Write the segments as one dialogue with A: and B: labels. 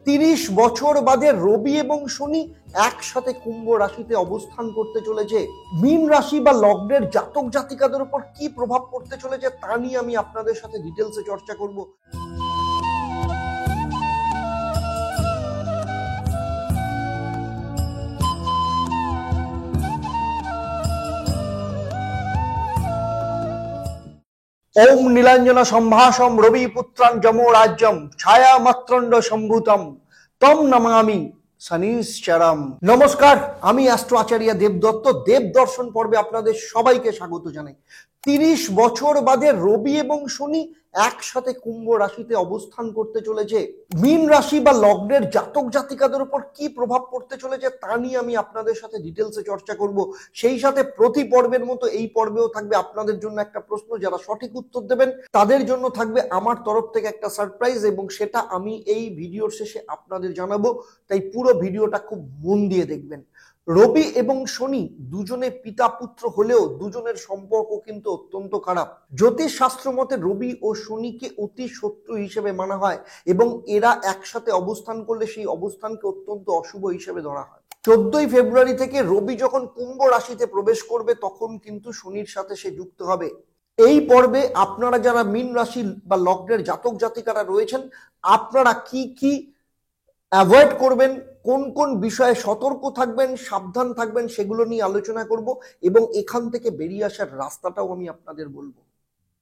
A: 30 বছর বাদে রবি এবং শনি একসাথে কুম্ভ রাশিতে অবস্থান করতে চলেছে। মীন রাশি বা লগ্নের জাতক জাতিকাদের উপর কি প্রভাব পড়তে চলেছে তা নিয়ে আমি আপনাদের সাথে ডিটেলসে চর্চা করব। ওম নীলাঞ্জন সম্ভাষম রবি পুত্রান যমো রাজ্যম ছায়া মাত্রণ্ড সম্ভূতম তম নমামি শনিশ্চরম। নমস্কার, আমি অ্যাস্ট্রো আচার্য দেবদত্ত। দেব দর্শন পর্বে আপনাদের সবাইকে স্বাগত জানাই। 30 বছর বাদে রবি এবং শনি একসাথে কুম্ভ রাশিতে অবস্থান করতে চলেছে। মীন রাশি বা লগ্নের জাতক জাতিকাদের উপর কি প্রভাব পড়তে চলেছে তা নিয়ে আমি আপনাদের সাথে ডিটেলসে চর্চা করব। সেই সাথে প্রতি পর্বের মতো এই পর্বেও থাকবে আপনাদের জন্য একটা প্রশ্ন। যারা সঠিক উত্তর দেবেন তাদের জন্য থাকবে আমার তরফ থেকে একটা সারপ্রাইজ, এবং সেটা আমি এই ভিডিওর শেষে আপনাদের জানাবো। তাই পুরো ভিডিওটা খুব মন দিয়ে দেখবেন। রবি এবং শনি দুজনে পিতা পুত্র হলেও দুজনের সম্পর্ক কিন্তু অত্যন্ত খারাপ। জ্যোতিষ শাস্ত্র মতে রবি ও শনিকে অতি শত্রু হিসেবে মানা হয়, এবং এরা একসাথে অবস্থান করলে সেই অবস্থানকে অত্যন্ত অশুভ হিসেবে ধরা হয়। 14ই ফেব্রুয়ারি থেকে রবি যখন কুম্ভ রাশিতে প্রবেশ করবে তখন কিন্তু শনির সাথে সে যুক্ত হবে। এই পর্বে আপনারা যারা মীন রাশি বা লগ্নের জাতক জাতিকারা রয়েছেন, আপনারা কি কি অ্যাভয়েড করবেন, কোন কোন বিষয়ে সতর্ক থাকবেন, সাবধান থাকবেন, সেগুলো নিয়ে আলোচনা করব, এবং এখান থেকে বেরিয়ে আসার রাস্তাটাও আমি আপনাদের বলবো।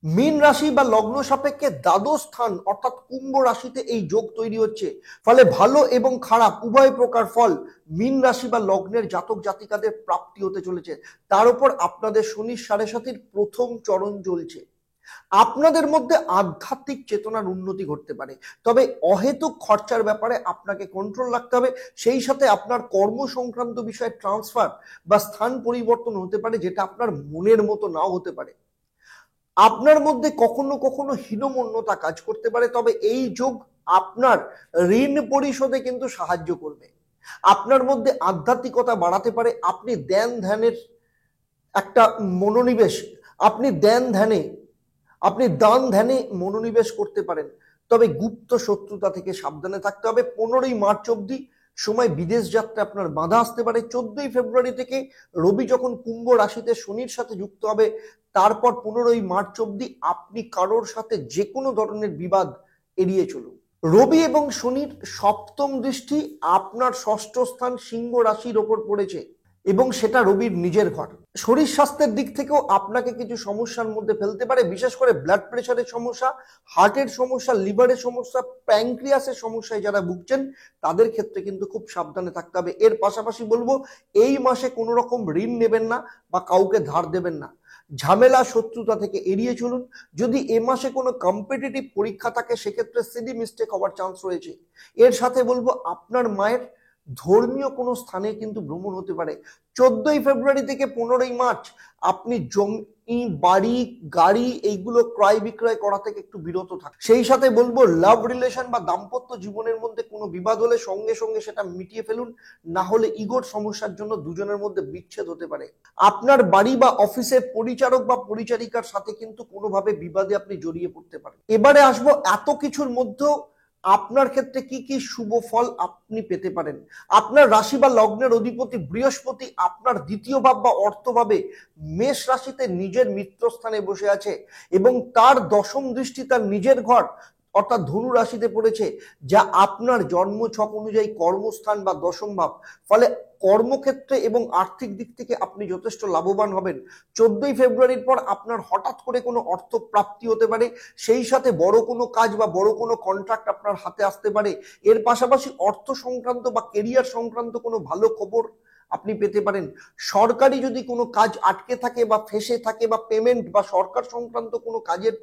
A: মীন রাশি বা লগ্ন সাপেক্ষে দ্বাদশ স্থান অর্থাৎ কুম্ভ রাশিতে এই যোগ তৈরি হচ্ছে। ফলে ভালো এবং খারাপ উভয় প্রকার ফল মীন রাশি বা লগ্নের জাতক জাতিকাদের প্রাপ্তি হতে চলেছে। তার উপর আপনাদের শনির 7.5 প্রথম চরণ চলছে। আপনাদের মধ্যে আধ্যাত্মিক চেতনার উন্নতি ঘটতে পারে, তবে অহেতুক খরচার ব্যাপারে আপনাকে কন্ট্রোল রাখতে হবে। সেই সাথে আপনার কর্ম সংক্রান্ত বিষয়ে ট্রান্সফার বা স্থান পরিবর্তন হতে পারে, যেটা আপনার মনের মতো নাও হতে পারে। আপনার মধ্যে কখনো কখনো হীনমন্যতা কাজ করতে পারে, তবে এই যোগ আপনার ঋণ পরিশোধে কিন্তু সাহায্য করবে। আপনার মধ্যে আধ্যাত্মিকতা বাড়াতে পারে। আপনি ধ্যানের একটা মনোনিবেশ, আপনি দান ধ্যানে মনোনিবেশ করতে পারেন। তবে গুপ্ত শত্রুতা থেকে সাবধানে থাকতে হবে। 15ই মার্চ অবধি সময় বিদেশ যাত্রা আপনার বাধা আসতে পারে। 14ই ফেব্রুয়ারি থেকে রবি যখন কুম্ভ রাশিতে শনির সাথে যুক্ত হবে, তারপর 15ই মার্চ অবধি আপনি কারোর সাথে যে কোনো ধরনের বিবাদ এড়িয়ে চলুন। রবি এবং শনির সপ্তম দৃষ্টি আপনার ষষ্ঠ স্থান সিংহ রাশির ওপর পড়েছে, এবং সেটা রবির নিজের ঘর। শরীর স্বাস্থ্যের দিক থেকেও আপনাকে কিছু সমস্যার মধ্যে ফেলতে পারে, বিশেষ করে ব্লাড প্রেশারের সমস্যা, হার্টের সমস্যা, লিভারের সমস্যা, প্যানক্রিয়াসের সমস্যায় যারা ভুগছেন তাদের ক্ষেত্রে কিন্তু খুব সাবধানে থাকতে হবে। এর পাশাপাশি বলবো, এই মাসে কোনো রকম ঋণ নেবেন না বা কাউকে ধার দেবেন না। ঝামেলা শত্রুতা থেকে এড়িয়ে চলুন। যদি এ মাসে কোনো কম্পিটিটিভ পরীক্ষা থাকে সেক্ষেত্রে সিলি মিস্টেক হওয়ার চান্স রয়েছে। এর সাথে বলবো, আপনার মায়ের ধর্মীয় কোনো স্থানে কিন্তু ভ্রমণ হতে পারে। 14ই ফেব্রুয়ারি থেকে 15ই মার্চ আপনি জমি, বাড়ি, গাড়ি এইগুলো ক্রয় বিক্রয় করা থেকে একটু বিরত থাকুন। সেই সাথে বলবো, লাভ রিলেশন বা দাম্পত্য জীবনের মধ্যে কোনো বিবাদ হলে সঙ্গে সঙ্গে সেটা মিটিয়ে ফেলুন, না হলে ইগোর সমস্যার জন্য দুজনের মধ্যে বিচ্ছেদ হতে পারে। আপনার বাড়ি বা অফিসের পরিচারক বা পরিচারিকার সাথে কিন্তু কোনোভাবে বিবাদে আপনি জড়িয়ে পড়তে পারেন। এবারে আসবো, এত কিছুর মধ্যেও আপনার ক্ষেত্রে কি কি শুভ ফল আপনি পেতে পারেন। আপনার রাশি বা লগ্নের অধিপতি বৃহস্পতি আপনার দ্বিতীয় ভাব বা অর্থভাবে মেষ রাশিতে নিজের মিত্রস্থানে বসে আছে, এবং তার দশম দৃষ্টি তার নিজের ঘর অর্থাৎ ধনু রাশিতে পড়েছে, যা আপনার জন্মছক অনুযায়ী কর্মস্থান বা দশম ভাব। ফলে কর্মক্ষেত্রে এবং আর্থিক দিক থেকে আপনি যথেষ্ট লাভবান হবেন। 14ই ফেব্রুয়ারির পর আপনার হঠাৎ করে কোনো অর্থ প্রাপ্তি হতে পারে। সেই সাথে বড় কোনো কাজ বা বড় কোনো কন্ট্রাক্ট আপনার হাতে আসতে পারে। এর পাশাপাশি অর্থ সংক্রান্ত বা কেরিয়ার সংক্রান্ত কোনো ভালো খবর আপনি পেতে পারেন। সরকারি যদি কোনো কাজ আটকে থাকে বা ফেসে থাকে, বা পেমেন্ট বা সরকার সংক্রান্ত কোনো কাজের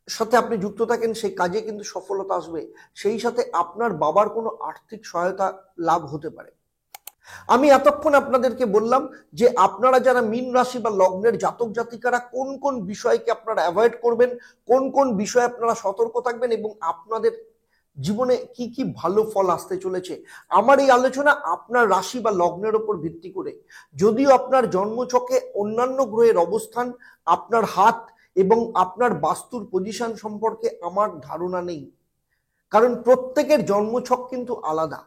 A: সাথে আপনি যুক্ত থাকেন, সেই কাজে কিন্তু সফলতা আসবে। সেই সাথে আপনার বাবার কোনো আর্থিক সহায়তা লাভ হতে পারে। আমি এতক্ষণ আপনাদেরকে বললাম যে আপনারা যারা মীন রাশি বা লগ্নের জাতক জাতিকারা কোন কোন বিষয়কে আপনারা অ্যাভয়েড করবেন, কোন কোন বিষয়ে আপনারা সতর্ক থাকবেন, এবং আপনাদের জীবনে কি কি ভালো ফল আসতে চলেছে। আমার এই আলোচনা আপনার রাশি বা লগ্নের উপর ভিত্তি করে। যদিও আপনার জন্মছকে অন্যান্য গ্রহের অবস্থান, আপনার হাত এবং আপনার বাস্তুর পজিশন সম্পর্কে আমার ধারণা নেই, কারণ প্রত্যেকের জন্মছক কিন্তু আলাদা।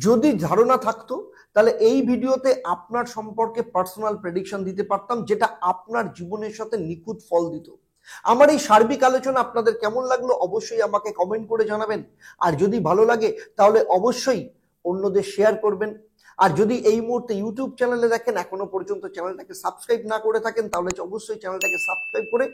A: যদি ধারণা থাকতো তাহলে এই ভিডিওতে আপনার সম্পর্কে পার্সোনাল প্রেডিকশন দিতে পারতাম, যেটা আপনার জীবনের সাথে নিখুঁত ফল দিত। আমার এই সার্বিক আলোচনা আপনাদের কেমন লাগলো অবশ্যই আমাকে কমেন্ট করে জানাবেন। আর যদি ভালো লাগে তাহলে অবশ্যই অন্যদের শেয়ার করবেন। আর যদি এই মুহূর্তে ইউটিউব চ্যানেলে দেখেন, এখনো পর্যন্ত চ্যানেলটাকে সাবস্ক্রাইব না করে থাকেন, তাহলে অবশ্যই চ্যানেলটাকে সাবস্ক্রাইব করে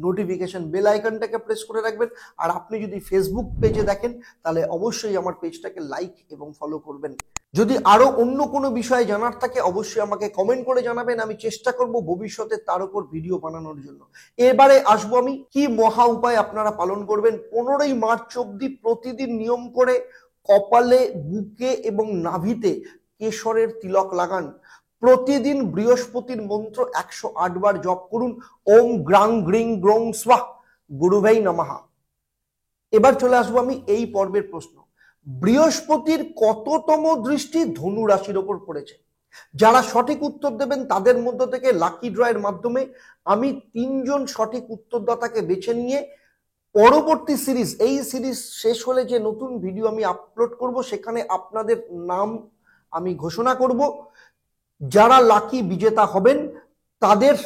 A: নোটিফিকেশন বেল আইকনটাকে প্রেস করে রাখবেন। আর আপনি যদি ফেসবুক পেজে দেখেন তাহলে অবশ্যই আমার পেজটাকে লাইক এবং ফলো করবেন। যদি আরো অন্য কোনো বিষয়ে জানার থাকে অবশ্যই আমাকে কমেন্ট করে জানাবেন, আমি চেষ্টা করব ভবিষ্যতে তার উপর ভিডিও বানানোর জন্য। এবারে আসবো আমি কি মহা উপায় আপনারা পালন করবেন। 15ই মার্চ অব্দি প্রতিদিন নিয়ম করে কপালে, বুকে এবং নাভিতে কেশরের তিলক লাগান। প্রতিদিন বৃহস্পতির মন্ত্র 108 বার জপ করুন। ওম গ্রাং গ্রিং গ্রং স্বাহ গুরুভাই নমঃ। এবার চলে আসবো আমি এই পর্বের প্রশ্ন। বৃহস্পতির কততম দৃষ্টি ধনু রাশির ওপর পড়েছে? যারা সঠিক উত্তর দেবেন তাদের মধ্য থেকে লাকি ড্রয়ের মাধ্যমে আমি 3 জন সঠিক উত্তরদাতাকে বেছে নিয়ে পরবর্তী সিরিজ, এই সিরিজ শেষ হলে যে নতুন ভিডিও আমি আপলোড করব সেখানে আপনাদের নাম আমি ঘোষণা করব। যারা লাকি বিজেতা হবেন তাদের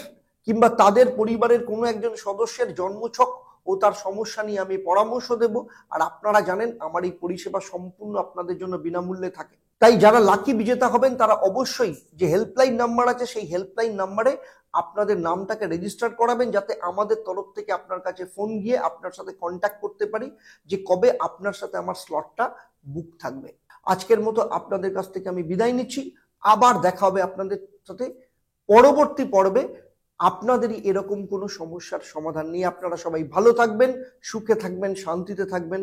A: কিংবা তাদের পরিবারের কোনো একজন সদস্যের জন্মছক ও তার সমস্যা নিয়ে আমি পরামর্শ দেব। আর আপনারা জানেন আমার এই পরিষেবা সম্পূর্ণ আপনাদের জন্য বিনামূল্যে থাকে। তাই যারা লাকি বিজেতা হবেন তারা অবশ্যই যে হেল্পলাইন নাম্বার আছে সেই হেল্পলাইন নাম্বারে আপনাদের নামটাকে রেজিস্টার করাবেন, যাতে আমাদের তরফ থেকে আপনার কাছে ফোন গিয়ে আপনার সাথে কন্ট্যাক্ট করতে পারি যে কবে আপনার সাথে আমার স্লটটা বুক থাকবে। আজকের মতো আপনাদের কাছ থেকে আমি বিদায় নিচ্ছি। আবার দেখা হবে আপনাদের সাথে পরবর্তী পর্বে আপনাদেরই এরকম কোনো সমস্যার সমাধান নিয়ে। আপনারা সবাই ভালো থাকবেন, সুখে থাকবেন, শান্তিতে থাকবেন,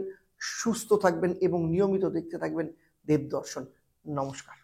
A: সুস্থ থাকবেন এবং নিয়মিত দেখতে থাকবেন দেবদর্শন। নমস্কার।